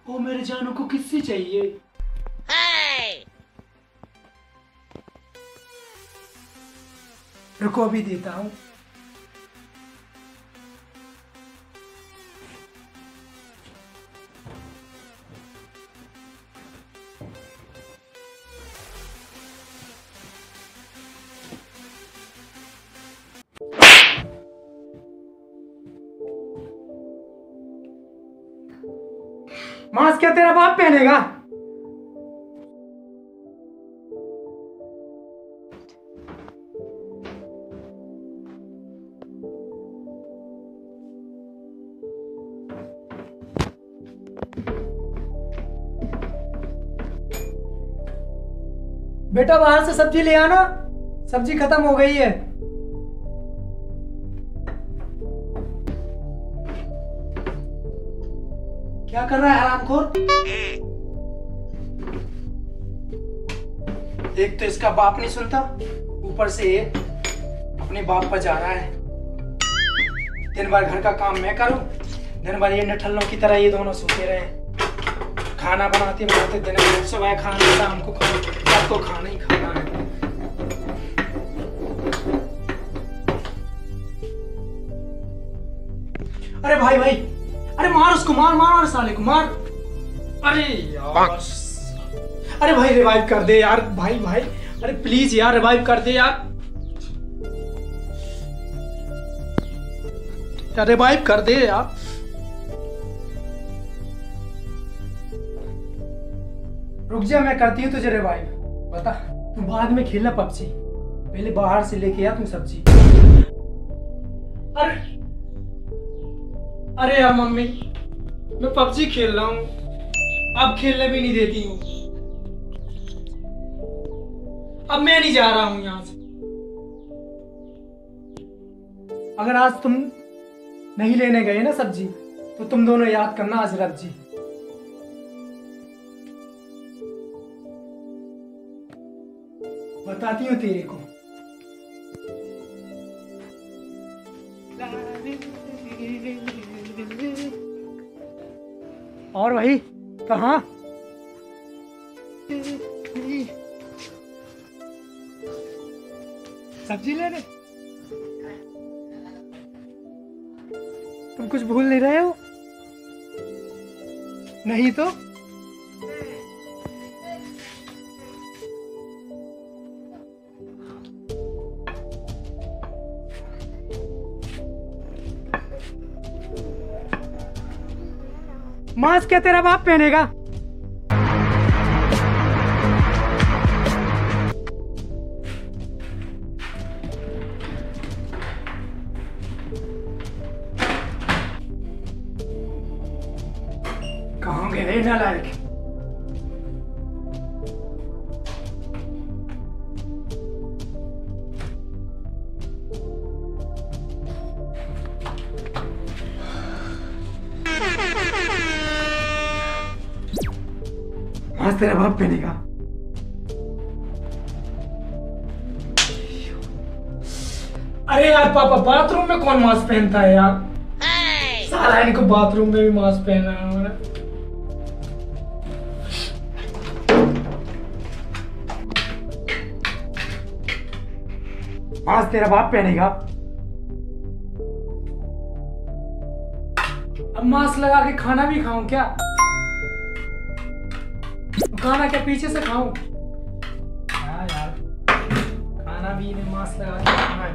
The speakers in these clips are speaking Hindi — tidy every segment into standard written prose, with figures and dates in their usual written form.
ओ मेरे जानू को किससे चाहिए? रुको अभी देता हूँ। मास्क क्या तेरा बाप पहनेगा? बेटा बाहर से सब्जी ले आना, सब्जी खत्म हो गई है। क्या कर रहा है हरामखोर? एक तो इसका बाप नहीं सुनता, ऊपर से ये अपने बाप पर जा रहा है। दिन भर घर का काम मैं करूं, दिन भर ये निठल्लों की तरह ये दोनों सोते रहे। खाना बनाते बनाते दिन भर, सुबह खाना शाम को खाना, सबको खाना ही खाना है। अरे भाई भाई, अरे मार उसको, मार मार साले को मार। अरे यार, अरे भाई रिवाइव कर दे यार, भाई भाई, अरे प्लीज यार रिवाइव कर दे यार, रिवाइव कर दे यार। रुक जा, मैं करती हूँ तुझे रिवाइव। बता, तू बाद में खेलना पबजी, पहले बाहर से लेके आ तू सब्जी। अरे अरे यार मम्मी, मैं पबजी खेल रहा हूँ, अब खेलने भी नहीं देती हूँ। अब मैं नहीं जा रहा हूँ यहाँ से। अगर आज तुम नहीं लेने गए ना सब्जी, तो तुम दोनों याद करना अजरफ जी। बताती हूँ तेरे को। और भाई कहाँ? सब्जी लेने? तुम कुछ भूल नहीं रहे हो? नहीं तो मास्क क्या तेरा बाप पहनेगा? कहाँ गए नालायक? मास्क तेरा बाप पहनेगा। अरे यार पापा, बाथरूम में कौन मास्क पहनता है यार? साला इनको बाथरूम में भी मास्क पहना है। मास्क तेरा बाप पहनेगा। अब मास्क लगा के खाना भी खाऊं क्या? खाना क्या पीछे से खाऊं? हाँ यार, खाना भी इन्हें मास्क लगा के खाना है।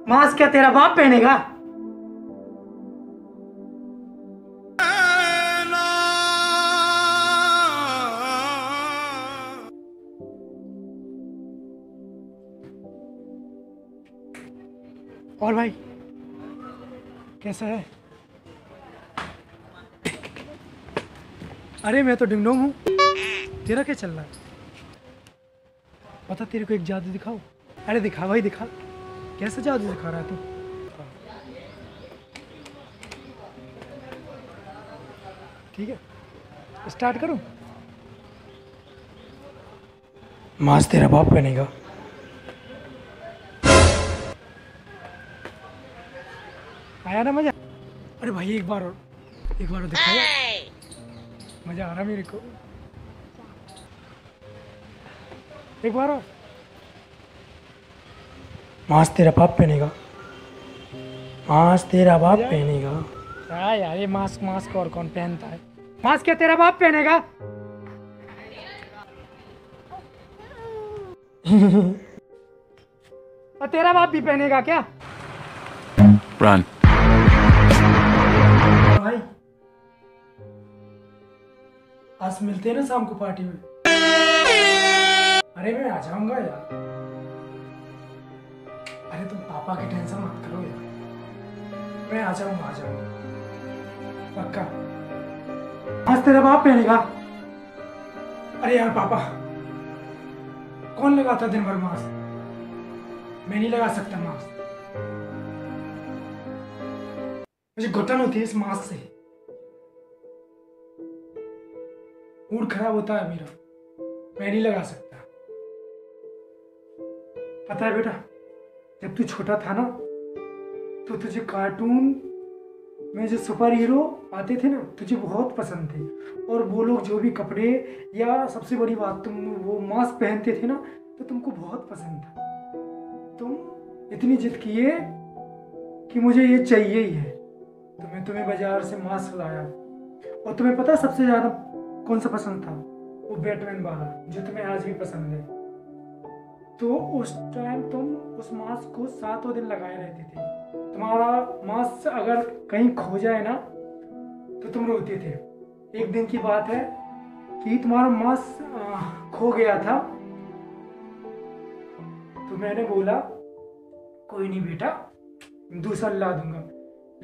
मास्क क्या तेरा बाप पहनेगा? और भाई कैसा है? अरे मैं तो डिंगडोंग हूँ, तेरा क्या चल रहा है? बता, तेरे को एक जादू दिखाओ? अरे दिखा भाई दिखा, कैसा जादू दिखा रहा है तू? ठीक है, स्टार्ट करूँ? मास्क तेरा बाप पहनेगा। आया ना मजा? अरे भाई एक बार और दिखाया, मजा आ रहा मेरे को। एक बार और। मास्क तेरा बाप पहनेगा, मास्क तेरा बाप पहनेगा। क्या यार ये मास्क और कौन पहनता है? मास्क क्या तेरा बाप पहनेगा? और तेरा बाप भी पहनेगा क्या? Run. भाई आज मिलते हैं ना शाम को पार्टी में? अरे मैं आ जाऊंगा यार। अरे तुम पापा की टेंशन मत करो यार, मैं आ जाऊंगा पक्का। आज तेरा बाप पहनेगा। अरे यार पापा, कौन लगाता दिन भर मास्क? मैं नहीं लगा सकता मास्क, मुझे घुटन होती है इस मास्क से, मूड खराब होता है मेरा, मैं नहीं लगा सकता। पता है बेटा, जब तू छोटा था ना तो तुझे कार्टून में जो सुपर हीरो आते थे ना तुझे बहुत पसंद थे, और वो लोग जो भी कपड़े या सबसे बड़ी बात तुम वो मास्क पहनते थे ना तो तुमको बहुत पसंद था। तुम इतनी जिद किए कि मुझे ये चाहिए ही है, तो मैं तुम्हें बाजार से मास्क लाया। और तुम्हें पता है सबसे ज़्यादा कौन सा पसंद था? वो बैटमैन वाला जो तुम्हें आज भी पसंद है। तो उस टाइम तुम उस मास्क को 7 दिन लगाए रहते थे। तुम्हारा मास्क अगर कहीं खो जाए ना तो तुम रोते थे। एक दिन की बात है कि तुम्हारा मास्क खो गया था, तो मैंने बोला कोई नहीं बेटा, दूसरा ला दूंगा।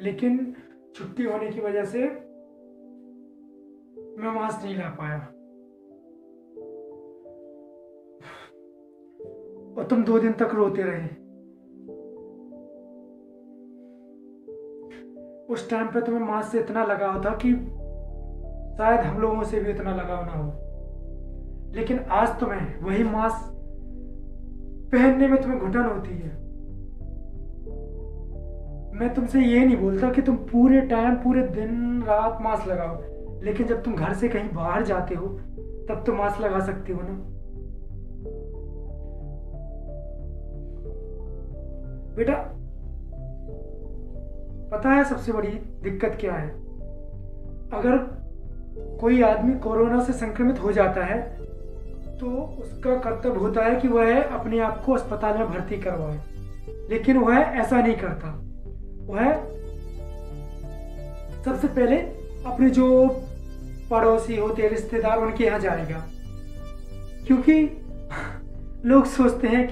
लेकिन छुट्टी होने की वजह से मैं मास्क नहीं ला पाया, और तुम 2 दिन तक रोते रहे। उस टाइम पे तुम्हें मास्क से इतना लगाव था कि शायद हम लोगों से भी इतना लगाव ना हो। लेकिन आज तुम्हें वही मास्क पहनने में तुम्हें घुटन होती है। मैं तुमसे ये नहीं बोलता कि तुम पूरे टाइम पूरे दिन रात मास्क लगाओ, लेकिन जब तुम घर से कहीं बाहर जाते हो तब तो मास्क लगा सकते हो ना बेटा। पता है सबसे बड़ी दिक्कत क्या है? अगर कोई आदमी कोरोना से संक्रमित हो जाता है तो उसका कर्तव्य होता है कि वह अपने आप को अस्पताल में भर्ती करवाए, लेकिन वह ऐसा नहीं करता। वह सबसे पहले अपने जो पड़ोसी होते रिश्तेदार उनके यहाँ जाएगा, क्योंकि लोग सोचते हैं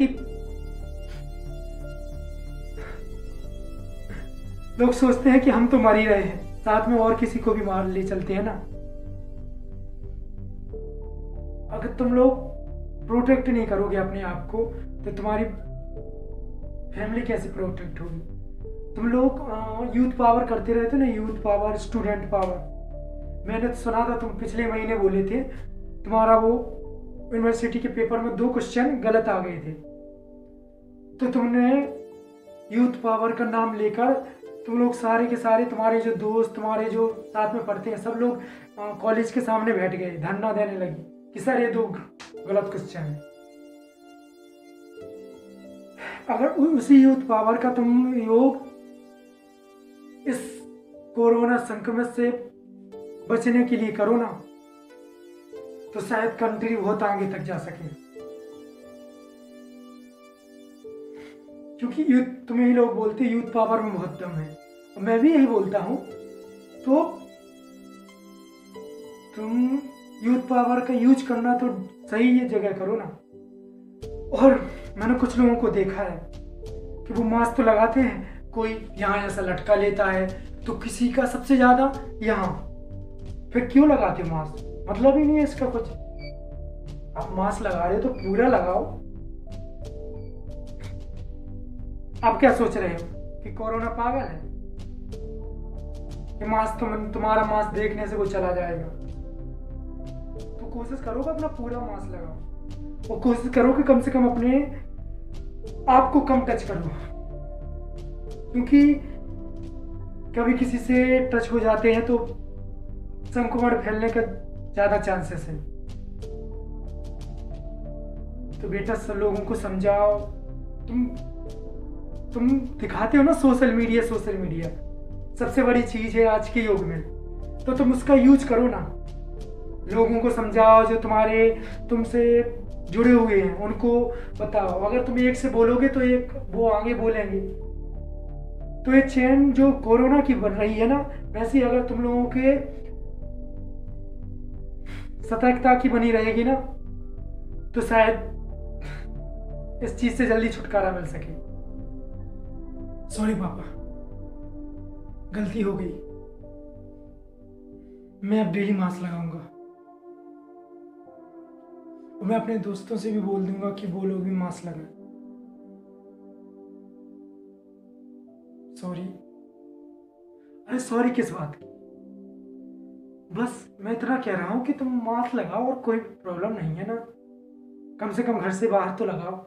कि हम तो मर ही रहे हैं, साथ में और किसी को भी मार ले चलते हैं ना। अगर तुम लोग प्रोटेक्ट नहीं करोगे अपने आप को तो तुम्हारी फैमिली कैसे प्रोटेक्ट होगी? तुम लोग यूथ पावर करते रहते ना, यूथ पावर, स्टूडेंट पावर। मैंने तो सुना था तुम पिछले महीने बोले थे तुम्हारा वो यूनिवर्सिटी के पेपर में 2 क्वेश्चन गलत आ गए थे, तो तुमने यूथ पावर का नाम लेकर तुम लोग सारे के सारे, तुम्हारे जो दोस्त, तुम्हारे जो साथ में पढ़ते हैं, सब लोग कॉलेज के सामने बैठ गए, धरना देने लगे कि सर ये 2 गलत क्वेश्चन है। अगर उसी यूथ पावर का तुम योग इस कोरोना संक्रमण से बचने के लिए करो ना, तो शायद कंट्री बहुत आगे तक जा सके। क्योंकि यूथ, तुम्हें ही लोग बोलते यूथ पावर में बहुत दम है, और मैं भी यही बोलता हूं। तो तुम यूथ पावर का यूज करना तो सही ये जगह करो ना। और मैंने कुछ लोगों को देखा है कि वो मास्क तो लगाते हैं, कोई यहाँ ऐसा लटका लेता है तो किसी का सबसे ज्यादा यहाँ। फिर क्यों लगाते हो मास्क? मतलब ही नहीं है इसका कुछ। आप मास्क लगा रहे हो तो पूरा लगाओ। आप क्या सोच रहे हो कि कोरोना पागल है कि मास्क तुम्हारा मास्क देखने से वो चला जाएगा? तो कोशिश करो अपना पूरा मास्क लगाओ। और कोशिश करो कि कम से कम अपने आप को कम टच करो, क्योंकि कभी किसी से टच हो जाते हैं तो संक्रमण फैलने का ज़्यादा चांसेस है। तो बेटा सब लोगों को समझाओ। तुम दिखाते हो ना सोशल मीडिया सबसे बड़ी चीज़ है आज के युग में, तो तुम उसका यूज करो ना। लोगों को समझाओ, जो तुमसे जुड़े हुए हैं उनको बताओ। अगर तुम एक से बोलोगे तो एक वो आगे बोलेंगे। तो ये चेन जो कोरोना की बन रही है ना, वैसे ही अगर तुम लोगों के सतर्कता की बनी रहेगी ना, तो शायद इस चीज से जल्दी छुटकारा मिल सके। सॉरी पापा, गलती हो गई। मैं अब डेली मास्क लगाऊंगा और मैं अपने दोस्तों से भी बोल दूंगा कि वो लोग भी मास्क लगाएं। सॉरी। अरे सॉरी किस बात की? बस मैं इतना कह रहा हूं कि तुम मास्क लगाओ और कोई प्रॉब्लम नहीं है ना, कम से कम घर से बाहर तो लगाओ।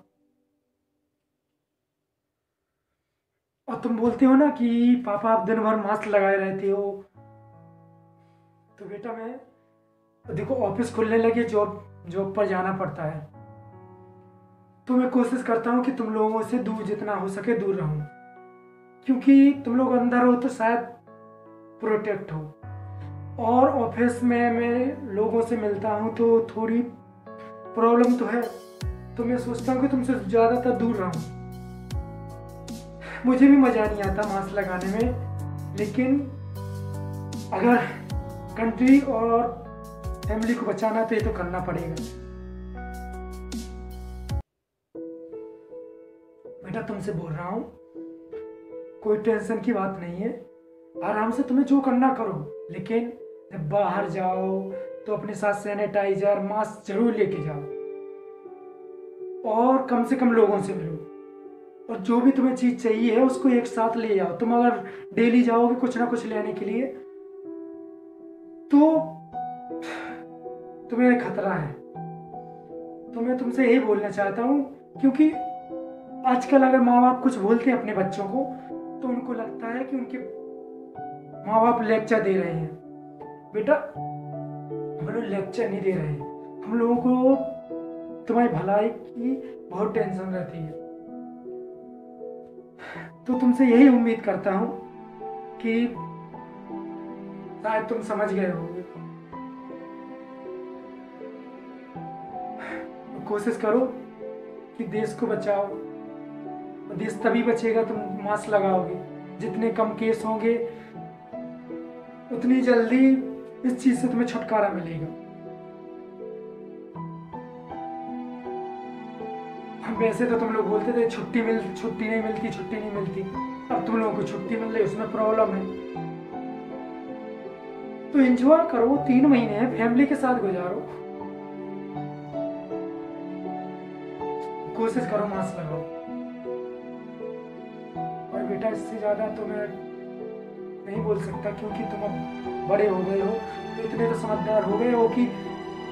और तुम बोलते हो ना कि पापा आप दिन भर मास्क लगाए रहते हो, तो बेटा मैं देखो ऑफिस खुलने लगे, जॉब पर जाना पड़ता है, तो मैं कोशिश करता हूँ कि तुम लोगों से दूर जितना हो सके दूर रहूं, क्योंकि तुम लोग अंदर हो तो शायद प्रोटेक्ट हो। और ऑफिस में मैं लोगों से मिलता हूँ तो थोड़ी प्रॉब्लम तो है, तो मैं सोचता हूँ कि तुमसे ज़्यादातर दूर रहूं। मुझे भी मज़ा नहीं आता मास्क लगाने में, लेकिन अगर कंट्री और फैमिली को बचाना तो ये तो करना पड़ेगा। बेटा तुमसे बोल रहा हूँ, कोई टेंशन की बात नहीं है, आराम से तुम्हें जो करना करो, लेकिन जब बाहर जाओ तो अपने साथ सैनिटाइजर मास्क जरूर लेके जाओ और कम से कम लोगों से मिलो। और जो भी तुम्हें चीज चाहिए है उसको एक साथ ले जाओ। तुम अगर डेली जाओगे कुछ ना कुछ लेने के लिए तो तुम्हें खतरा है। तो मैं तुमसे यही बोलना चाहता हूँ, क्योंकि आजकल अगर माँ बाप कुछ बोलते हैं अपने बच्चों को तो उनको लगता है कि उनके माँ बाप लेक्चर दे रहे हैं। बेटा हम लोग लेक्चर नहीं दे रहे हैं, हम लोगों को तुम्हारी भलाई की बहुत टेंशन रहती है। तो तुमसे यही उम्मीद करता हूं कि शायद तुम समझ गए होगे। कोशिश करो कि देश को बचाओ, और देश तभी बचेगा तुम मास्क लगाओगे। जितने कम केस होंगे उतनी जल्दी इस चीज से तुम्हें छुटकारा मिलेगा। वैसे तो तुम लोग बोलते थे छुट्टी नहीं मिलती, अब तुम लोगों को छुट्टी मिल रही, उसमें प्रॉब्लम है। तो एंजॉय करो, 3 महीने हैं, फैमिली के साथ गुजारो। कोशिश करो मास्क लगाओ। और बेटा इससे ज्यादा तो मैं नहीं बोल सकता, क्योंकि तुम अब बड़े हो गए हो, तो इतने तो समझदार हो गए हो कि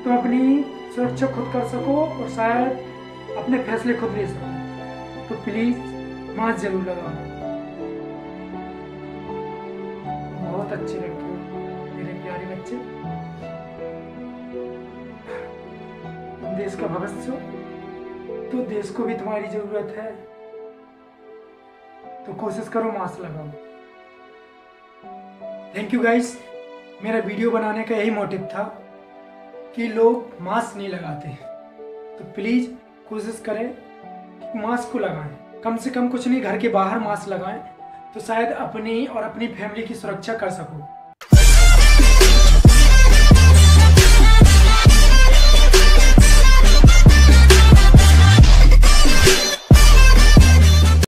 तुम अपनी सुरक्षा खुद कर सको और शायद अपने फैसले खुद ले सको। तो प्लीज मास्क जरूर लगाओ। बहुत अच्छे लड़के हो मेरे प्यारे बच्चे, तुम देश का भविष्य हो, तो देश को भी तुम्हारी जरूरत है। तो कोशिश करो मास्क लगाओ। Thank you guys. मेरा वीडियो बनाने का यही मोटिव था कि लोग मास्क नहीं लगाते, तो प्लीज कोशिश करें कि मास्क को लगाएं। कम से कम कुछ नहीं, घर के बाहर मास्क लगाएं, तो शायद अपनी और अपनी फैमिली की सुरक्षा कर सको।